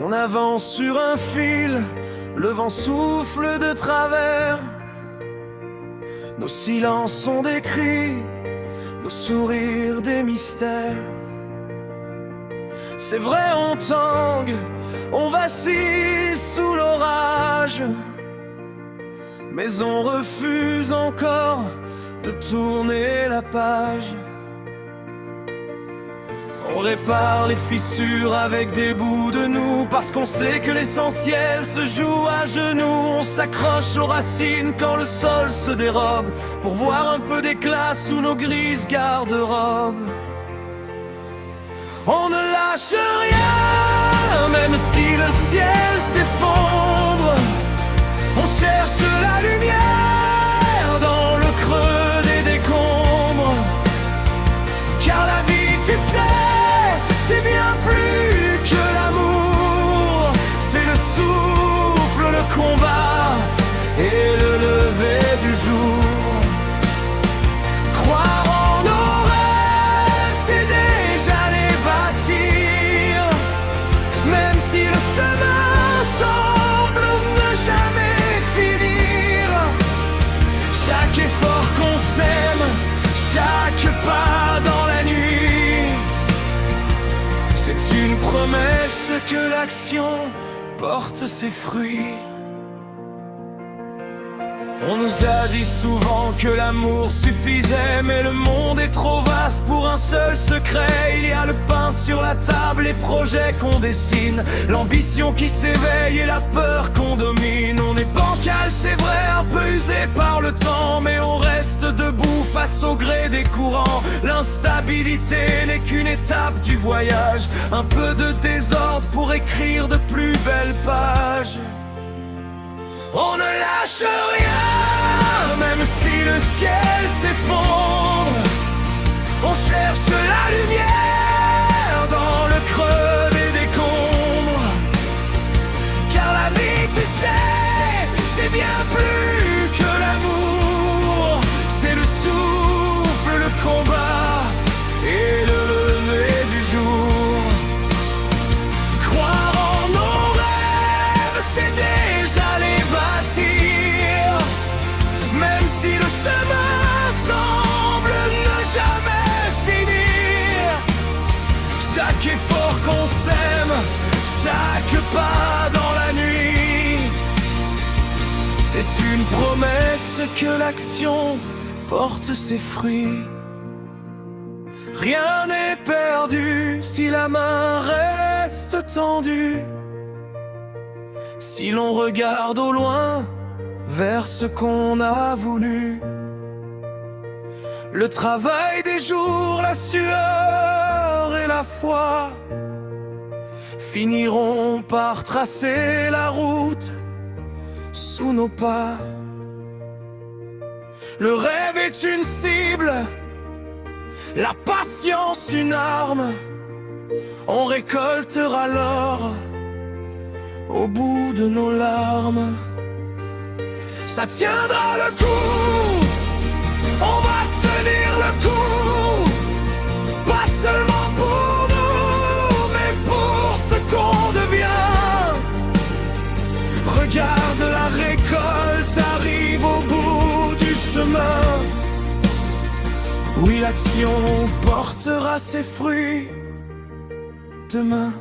On avance sur un fil, le vent souffle de travers. Nos silences sont des cris, nos sourires des mystères. C'est vrai, on tangue, on vacille sous l'orage, mais on refuse encore de tourner la page. On répare les fissures avec des bouts de nous, parce qu'on sait que l'essentiel se joue à genoux. On s'accroche aux racines quand le sol se dérobe, pour voir un peu d'éclat sous nos grises garde-robes. On ne lâche rien, même si le ciel s'effondre. On cherche la lumière dans le creux des décombres, car la vie, tu sais, c'est bien plus que l'amour. C'est le souffle, le combat et le lever du jour. Croire en nos rêves, c'est déjà les bâtir, même si le chemin semble ne jamais finir. Chaque effort qu'on sème, chaque pas dans la nuit, c'est une promesse que l'action porte ses fruits. On nous a dit souvent que l'amour suffisait, mais le monde est trop vaste pour un seul secret. Il y a le pain sur la table, les projets qu'on dessine, l'ambition qui s'éveille et la peur qu'on domine. On est bancal, c'est vrai, un peu usé par le temps, mais on reste debout face au gré des courants. L'instabilité n'est qu'une étape du voyage, un peu de désordre pour écrire de plus belles pages. On ne lâche rien, même si le ciel s'effondre. On cherche la lumière dans le creux des décombres, car la vie, tu sais, c'est bien plus que l'amour. C'est le souffle, le combat et le lever du jour. Croire en nos rêves, c'est déjà les bâtir, même si le chemin semble ne jamais finir. Chaque effort qu'on sème, chaque pas dans la nuit, c'est une promesse que l'action porte ses fruits. Rien n'est perdu si la main reste tendue, si l'on regarde au loin vers ce qu'on a voulu. Le travail des jours, la sueur et la foi finiront par tracer la route sous nos pas. Le rêve est une cible, la patience une arme. On récoltera l'or au bout de nos larmes. Ça tiendra le coup, on va tenir le coup, pas seulement pour nous, mais pour ce qu'on devient. Regarde, la récolte arrive au bout du chemin. Oui, l'action portera ses fruits demain.